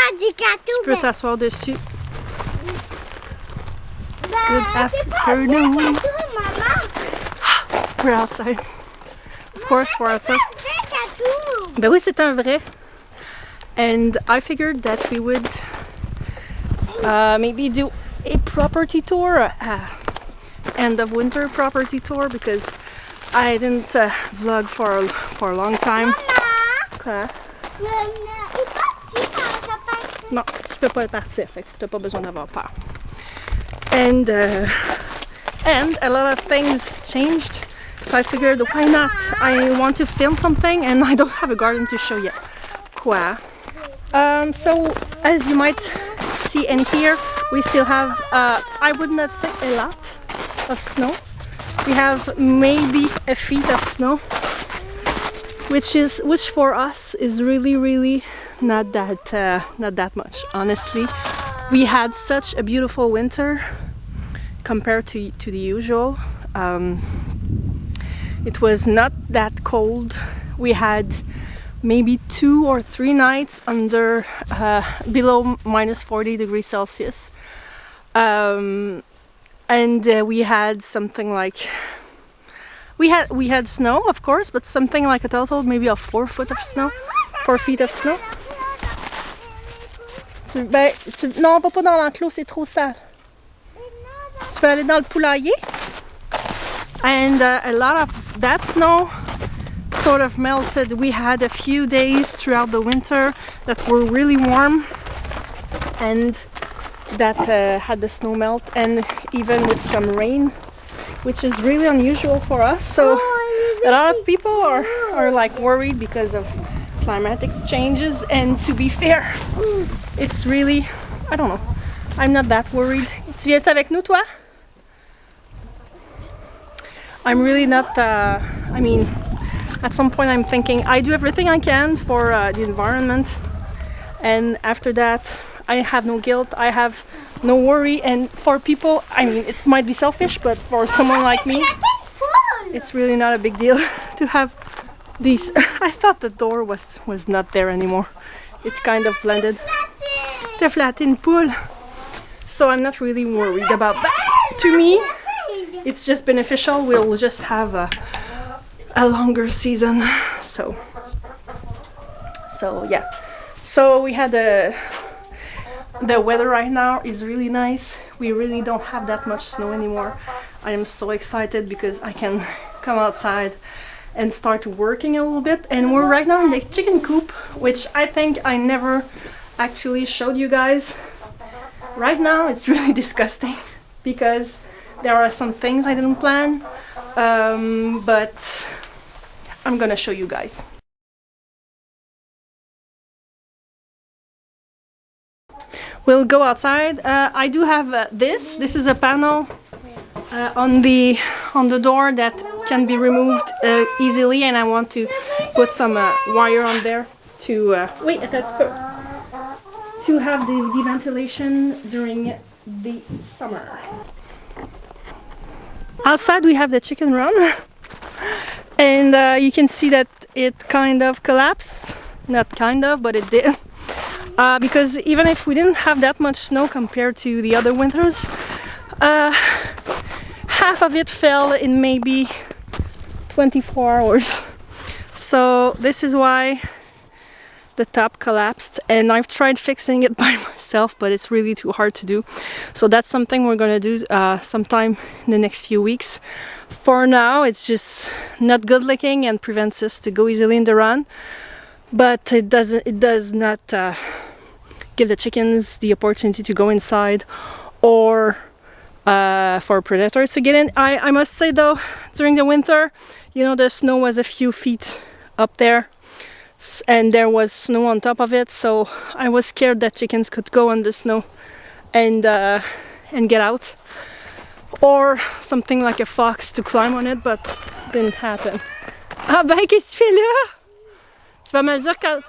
Tu peux t'asseoir dessus. Good afternoon. We're outside. Of course, we're outside. Ben oui, c'est un vrai. And I figured that we would maybe do a property tour, end of winter property tour, because I didn't vlog for a long time. Quoi? Non, tu peux pas le partir, fait que tu n'as pas besoin d'avoir peur. And a lot of things changed, so I figured why not? I want to film something and I don't have a garden to show yet. Quoi? So as you might see and hear, we still have, I would not say a lot of snow. We have maybe a feet of snow, which for us is really not that much, honestly. We had such a beautiful winter compared to the usual. It was not that cold. We had maybe 2 or 3 nights under below minus 40 degrees Celsius. And we had something like we had snow, of course, but something like a total maybe of 4 feet of snow. Non, va pas dans l'enclos, c'est trop sale. Tu peux aller dans le poulailler. And a lot of that snow sort of melted. We had a few days throughout the winter that were really warm and that had the snow melt, and even with some rain, which is really unusual for us. So a lot of people are like worried because of climatic changes, and to be fair, it's really, I don't know, I'm not that worried. Tu viens avec nous, toi? I'm really not, I mean, at some point I'm thinking I do everything I can for the environment, and after that I have no guilt, I have no worry. And for people, I mean, it might be selfish, but for someone like me, it's really not a big deal to have these. I thought the door was not there anymore. It kind of blended. T'as flatté une poule. So I'm not really worried about that. To me, it's just beneficial. We'll just have a longer season. So yeah. So we had the weather right now is really nice. We really don't have that much snow anymore. I am so excited because I can come outside and start working a little bit. And we're right now in the chicken coop, which I think I never actually showed you guys. Right now it's really disgusting because there are some things I didn't plan, but I'm gonna show you guys. We'll go outside. I do have this is a panel on the door that can be removed easily, and I want to put some wire on there to wait a petit peu, to have the ventilation during the summer. Outside we have the chicken run, and you can see that it kind of collapsed. Not kind of, but it did. Because even if we didn't have that much snow compared to the other winters, half of it fell in maybe 24 hours. So this is why the top collapsed, and I've tried fixing it by myself, but it's really too hard to do. So that's something we're gonna do sometime in the next few weeks. For now, it's just not good looking and prevents us to go easily in the run, but it does not give the chickens the opportunity to go inside, or for predators to get in. I must say though, during the winter, you know, the snow was a few feet up there, and there was snow on top of it, so I was scared that chickens could go on the snow and get out, or something like a fox to climb on it, but didn't happen. Ah ben, qu'est-ce que tu fais là? Tu vas me le dire quand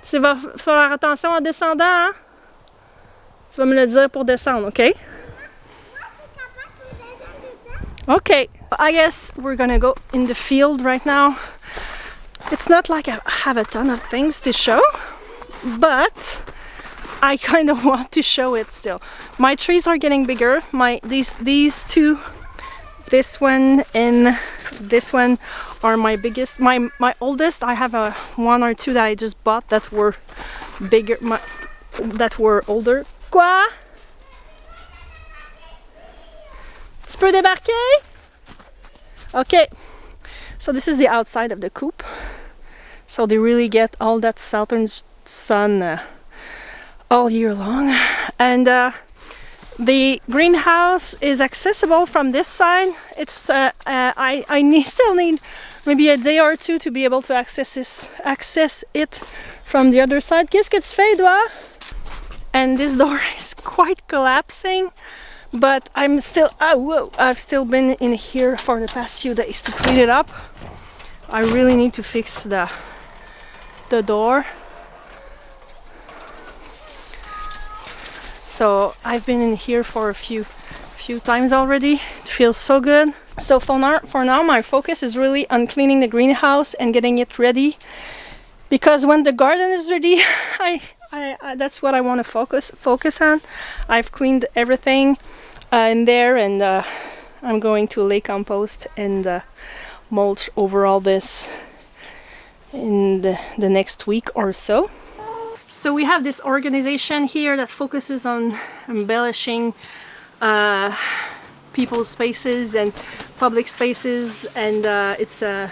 tu vas faire attention en descendant, hein? Tu vas me le dire pour descendre, okay? Okay, I guess we're gonna go in the field right now. It's not like I have a ton of things to show, but I kind of want to show it still. My trees are getting bigger. These two, this one and this one, are my biggest. My oldest. I have one or two that I just bought that were bigger. That were older. Quoi? Tu peux débarquer? Okay. So this is the outside of the coop. So they really get all that southern sun all year long. And the greenhouse is accessible from this side. It's I still need maybe a day or two to be able to access it from the other side. Qu'est-ce que tu fais, Edouard? And this door is quite collapsing, but I'm still I've still been in here for the past few days to clean it up. I really need to fix the door. So I've been in here for a few times already. It feels so good. So for now my focus is really on cleaning the greenhouse and getting it ready, because when the garden is ready, I that's what I want to focus on. I've cleaned everything in there, and I'm going to lay compost and mulch over all this in the next week or so. So we have this organization here that focuses on embellishing people's spaces and public spaces, and it's a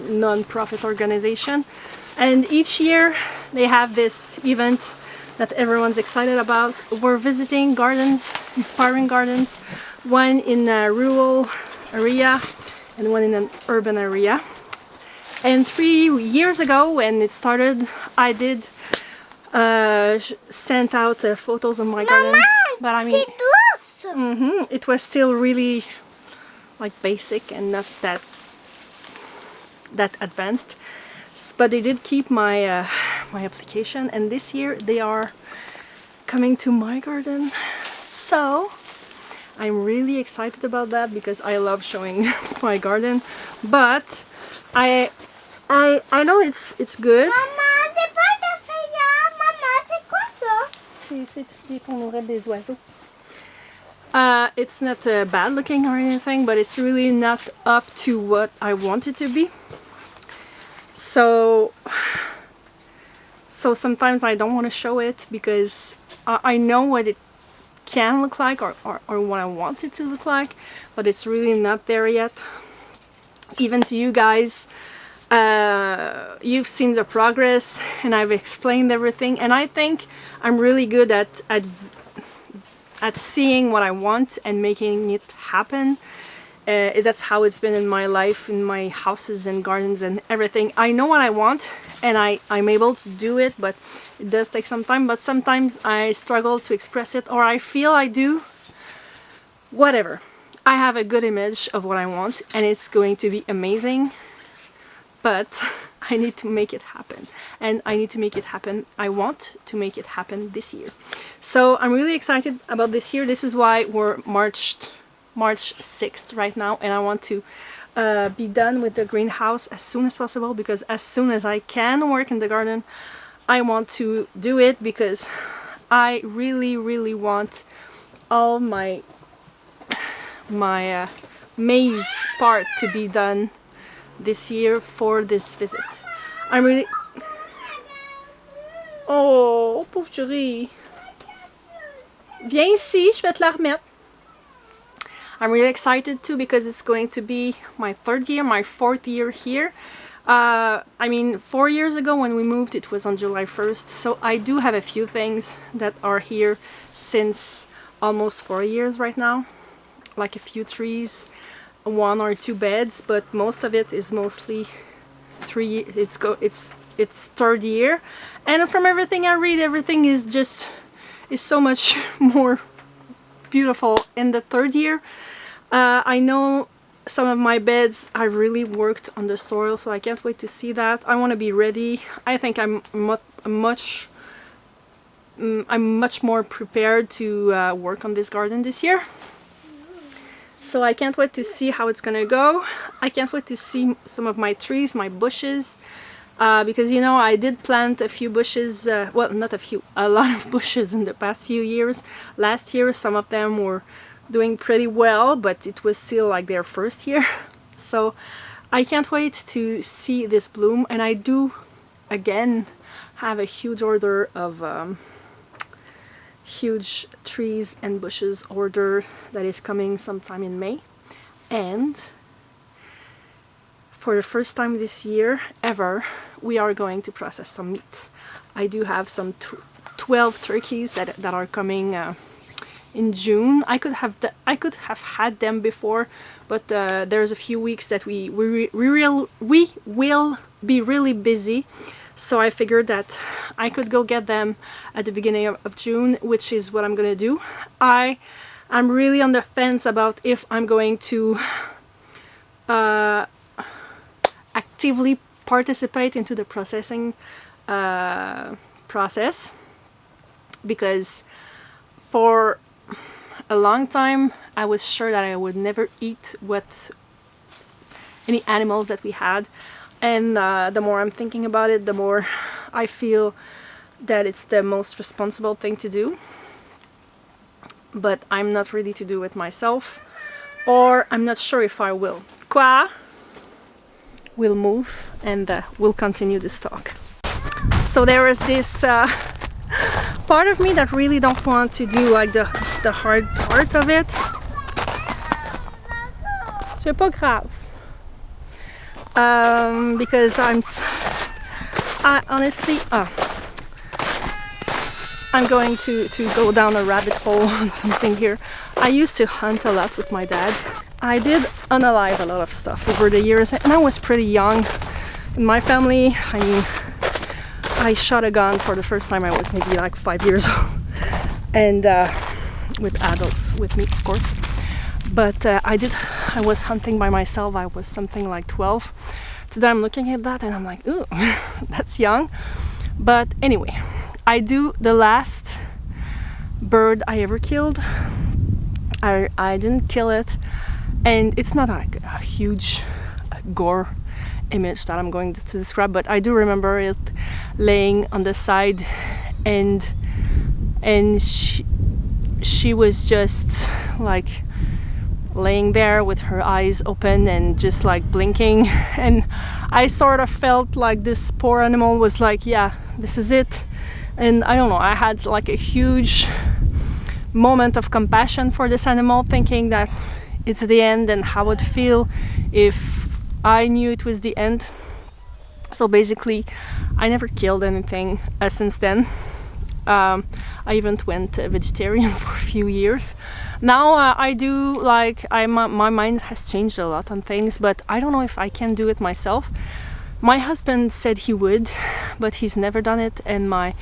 non-profit organization. And each year they have this event that everyone's excited about. We're visiting gardens, inspiring gardens, one in a rural area and one in an urban area. And 3 years ago when it started, I did send out photos of my garden. But I mean, it was still really like basic and not that advanced. But they did keep my my application, and this year they are coming to my garden. So I'm really excited about that because I love showing my garden. But I know it's good. Maman, c'est pas de feuillard. Maman, c'est quoi ça? C'est des ponderettes des oiseaux. It's not bad looking or anything, but it's really not up to what I want it to be. So sometimes I don't want to show it because I know what it can look like or what I want it to look like, but it's really not there yet. Even to you guys, you've seen the progress and I've explained everything, and I think I'm really good at seeing what I want and making it happen. That's how it's been in my life, in my houses and gardens and everything. I know what I want and I'm able to do it, but it does take some time. But sometimes I struggle to express it, or I feel I do. Whatever. I have a good image of what I want and it's going to be amazing, but I need to make it happen, and I need to make it happen. I want to make it happen this year. So I'm really excited about this year. This is why we're March 6th right now, and I want to be done with the greenhouse as soon as possible, because as soon as I can work in the garden, I want to do it, because I really want all my maze part to be done this year for this visit. I'm really... Oh, pauvre chérie. Viens ici, je vais te la remettre. I'm really excited too because it's going to be my third year, my fourth year here. I mean, 4 years ago when we moved, it was on July 1st. So I do have a few things that are here since almost 4 years right now. Like a few trees, 1 or 2 beds, but most of it is mostly it's third year. And from everything I read, everything is so much more beautiful in the third year. I know some of my beds I really worked on the soil, so I can't wait to see that. I want to be ready. I think I'm much more prepared to work on this garden this year. So I can't wait to see how it's gonna go. I can't wait to see some of my trees, my bushes. because you know I did plant a few bushes, well, not a few, a lot of bushes in the past few years. Last year some of them were doing pretty well, but it was still like their first year. So I can't wait to see this bloom, and I do again have a huge order of huge trees and bushes order that is coming sometime in May. And for the first time this year ever, we are going to process some meat. I do have some 12 turkeys that are coming in June. I could have had them before, but there's a few weeks that we will be really busy. So I figured that I could go get them at the beginning of June, which is what I'm gonna do. I'm really on the fence about if I'm going to actively participate into the processing process, because for a long time I was sure that I would never eat any animals that we had. And the more I'm thinking about it, the more I feel that it's the most responsible thing to do. But I'm not ready to do it myself, or I'm not sure if I will. Quoi? We'll move and we'll continue this talk. So there is this part of me that really don't want to do like the hard part of it. C'est pas grave. Because honestly, I'm going to go down a rabbit hole on something here. I used to hunt a lot with my dad. I did unalive a lot of stuff over the years, and I was pretty young. In my family, I mean, I shot a gun for the first time I was maybe like 5 years old, and with adults with me, of course. But I was hunting by myself. I was something like 12. Today I'm looking at that and I'm like, ooh, that's young. But anyway, the last bird I ever killed, I didn't kill it, and it's not like a huge gore image that I'm going to describe, but I do remember it laying on the side, and she was just like laying there with her eyes open and just like blinking, and I sort of felt like this poor animal was like, yeah, this is it. And I don't know, I had like a huge moment of compassion for this animal, thinking that it's the end and how it would feel if I knew it was the end. So basically I never killed anything since then. I even went vegetarian for a few years. Now I do like, my mind has changed a lot on things, but I don't know if I can do it myself. My husband said he would, but he's never done it, and my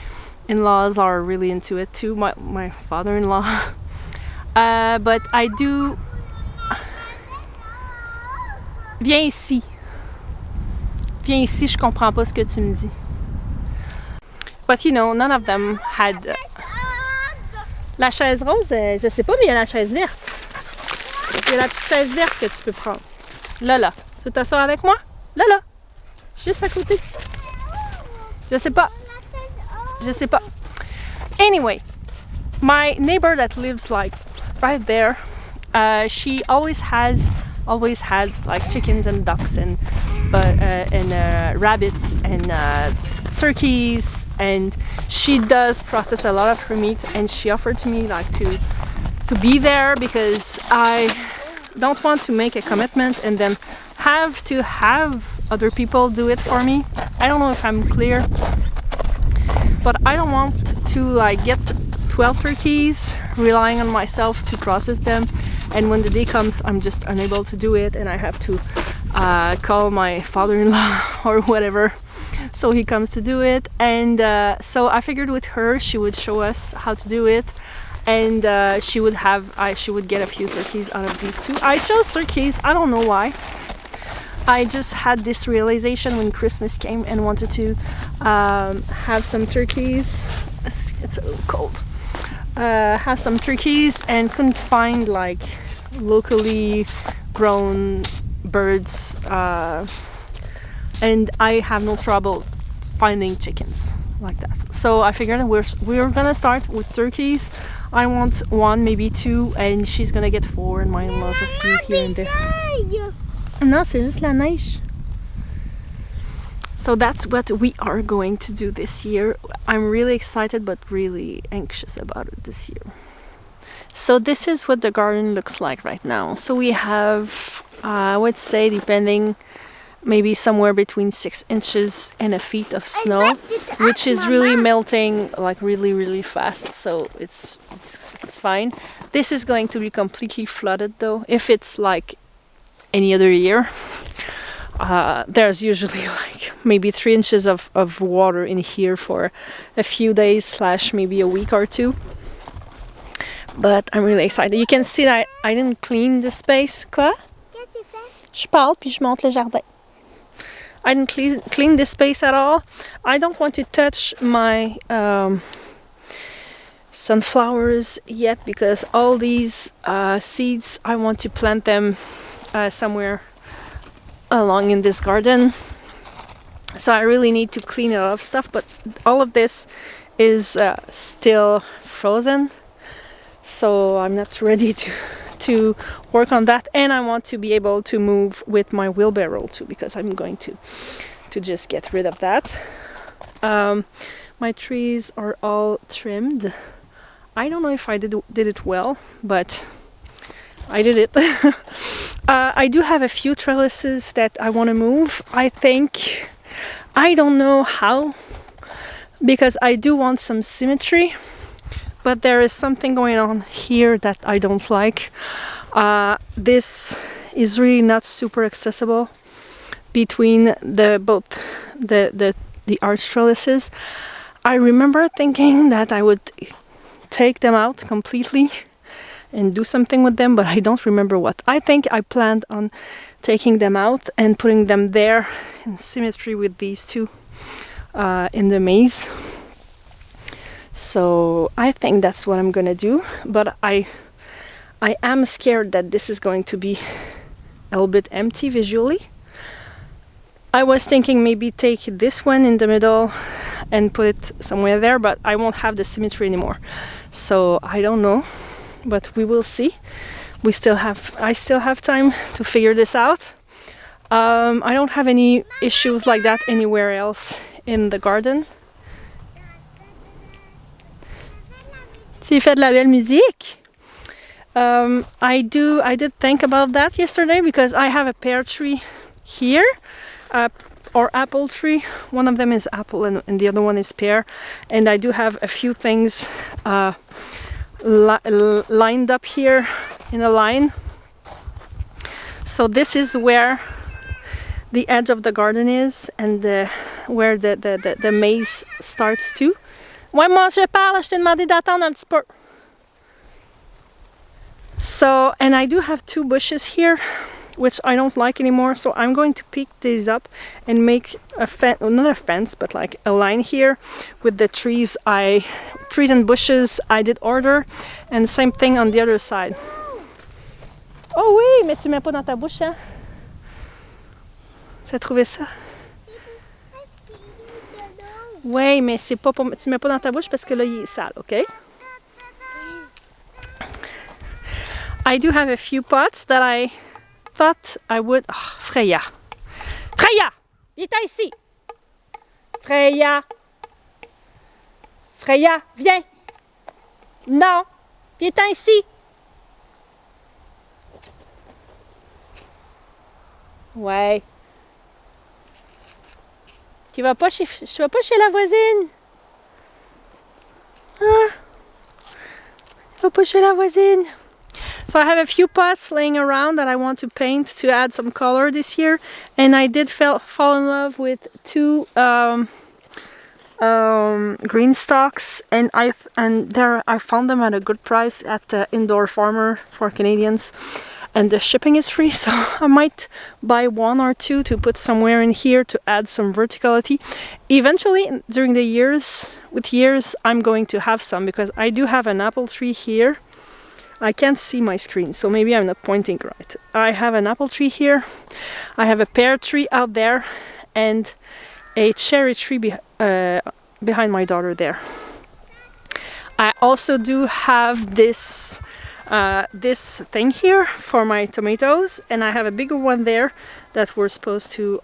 in-laws are really into it too, my father-in-law. But I do... Viens ici. Viens ici, je comprends pas ce que tu me dis. But you know, none of them had... La chaise rose, je sais pas, mais il y a la chaise verte. Il y a la petite chaise verte que tu peux prendre. Là. Tu veux t'asseoir avec moi? Là. Juste à côté. Je sais pas. Anyway, my neighbor that lives like right there, she always had like chickens and ducks and rabbits and turkeys, and she does process a lot of her meat, and she offered to me like to be there, because I don't want to make a commitment and then have to have other people do it for me. I don't know if I'm clear, but I don't want to like get 12 turkeys relying on myself to process them, and when the day comes I'm just unable to do it, and I have to call my father-in-law or whatever so he comes to do it. And so I figured with her she would show us how to do it, and she would get a few turkeys out of these two. I chose turkeys, I don't know why. I just had this realization when Christmas came and wanted to have some turkeys. It's a little cold. Have some turkeys, and couldn't find like locally grown birds and I have no trouble finding chickens like that. So I figured we're gonna start with turkeys. I want 1, maybe 2, and she's gonna get 4, and my in-laws a few here and there. Non, c'est juste la neige. So that's what we are going to do this year. I'm really excited but really anxious about it this year. So this is what the garden looks like right now. So we have, I would say, depending, maybe somewhere between 6 inches and a feet of snow, which is really melting like really fast. So it's fine. This is going to be completely flooded though. If it's like any other year, there's usually like maybe 3 inches of water in here for a few days / maybe a week or 2. But I'm really excited. You can see that I didn't clean the space. Quoi? Je parle puis je monte le jardin. I didn't clean this space at all. I don't want to touch my sunflowers yet because all these seeds, I want to plant them somewhere along in this garden. So I really need to clean a lot of stuff, but all of this is still frozen. So I'm not ready to work on that, and I want to be able to move with my wheelbarrow too, because I'm going to just get rid of that. My trees are all trimmed. I don't know if I did it well, but I did it. I do have a few trellises that I want to move. I don't know how, because I do want some symmetry, but there is something going on here that I don't like. This is really not super accessible between both the arch trellises. I remember thinking that I would take them out completely and do something with them, but I don't remember what. I think I planned on taking them out and putting them there in symmetry with these two in the maze. So I think that's what I'm gonna do, but I am scared that this is going to be a little bit empty visually. I was thinking maybe take this one in the middle and put it somewhere there, but I won't have the symmetry anymore. So I don't know, but we will see. I still have time to figure this out. I don't have any issues like that anywhere else in the garden. Tu fais de la belle musique? I did think about that yesterday because I have a pear tree here, or apple tree. One of them is apple and the other one is pear, and I do have a few things lined up here in a line. So this is where the edge of the garden is, and where the maze starts too. Ouais, moi je parle, je t'ai demandé d'attendre un petit peu. So, and I do have 2 bushes here, which I don't like anymore, so I'm going to pick these up and make a fence, not a fence, but like a line here with the trees and bushes I did order, and same thing on the other side. Oh oui, mais tu mets pas dans ta bouche, hein? Tu as trouvé ça? Oui, mais c'est pas pour... tu mets pas dans ta bouche parce que là, il est sale, ok? I do have a few pots that I thought I would... Oh, Freya! Freya! Viens ici! Freya! Freya, viens! Non! Viens ici! Ouais. Tu vas pas chez la voisine? Ah. Tu vas pas chez la voisine? So I have a few pots laying around that I want to paint to add some color this year, and I did fall in love with 2 green stalks, and I found them at a good price at the Indoor Farmer for Canadians, and the shipping is free, so I might buy 1 or 2 to put somewhere in here to add some verticality. Eventually, during the years, I'm going to have some, because I do have an apple tree here. I can't see my screen, so maybe I'm not pointing right. I have an apple tree here, I have a pear tree out there, and a cherry tree behind my daughter there. I also do have this thing here for my tomatoes, and I have a bigger one there that we're supposed to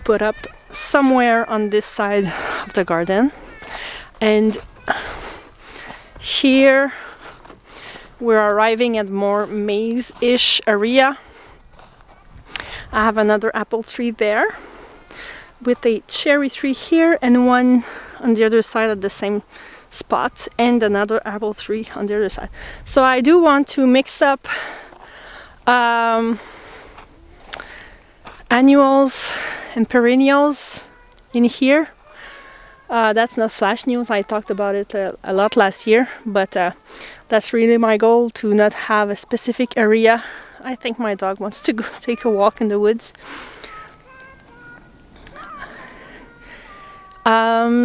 put up somewhere on this side of the garden. And here we're arriving at more maize-ish area. I have another apple tree there with a cherry tree here and one on the other side at the same spot, and another apple tree on the other side. So I do want to mix up annuals and perennials in here. That's not flash news, I talked about it a lot last year, but that's really my goal, to not have a specific area. I think my dog wants to go take a walk in the woods.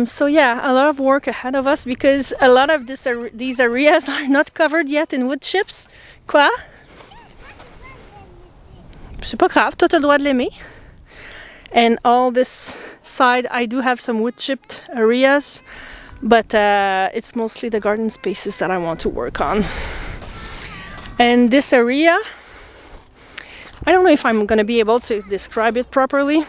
So yeah, a lot of work ahead of us, because a lot of these areas are not covered yet in wood chips. Quoi? C'est pas grave, toi t'as le droit de l'aimer. And all this side, I do have some wood chipped areas, but it's mostly the garden spaces that I want to work on. And this area, I don't know if I'm gonna be able to describe it properly,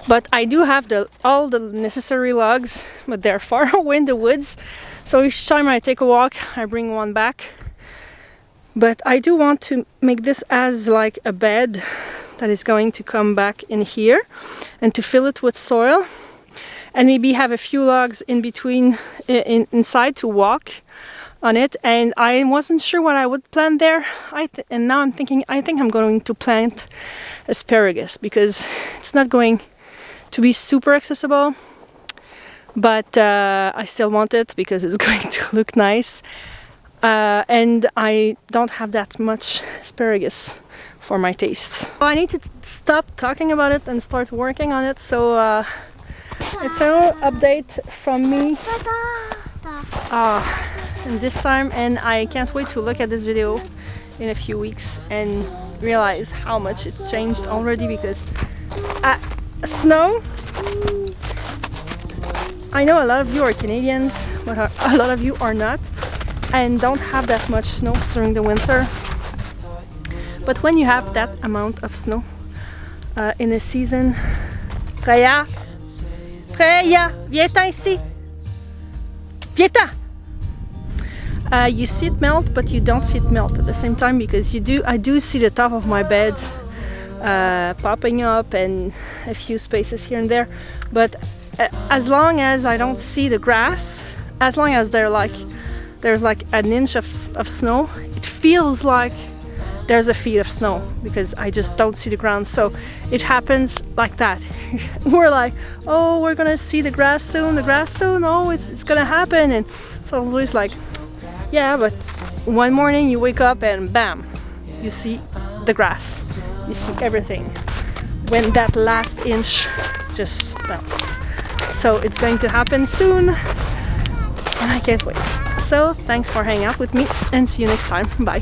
but I do have all the necessary logs, but they're far away in the woods. So each time I take a walk, I bring one back. But I do want to make this as like a bed that is going to come back in here, and to fill it with soil, and maybe have a few logs in between inside to walk on it. And I wasn't sure what I would plant there, and now I'm thinking I think I'm going to plant asparagus, because it's not going to be super accessible, but I still want it because it's going to look nice, and I don't have that much asparagus for my taste. I need to stop talking about it and start working on it, so it's a little update from me and this time, and I can't wait to look at this video in a few weeks and realize how much it's changed already, because snow, I know a lot of you are Canadians, but a lot of you are not and don't have that much snow during the winter. But when you have that amount of snow in a season, Freya, viens ici, viens. You see it melt, but you don't see it melt at the same time, because I do see the top of my bed popping up and a few spaces here and there. But as long as I don't see the grass, as long as there's like an inch of snow, it feels like there's a feet of snow, because I just don't see the ground. So it happens like that. We're like, oh, we're gonna see the grass soon, oh, it's gonna happen. And so Louis like, yeah, but one morning you wake up and bam, you see the grass, you see everything, when that last inch just melts. So it's going to happen soon, and I can't wait. So thanks for hanging out with me, and see you next time. Bye.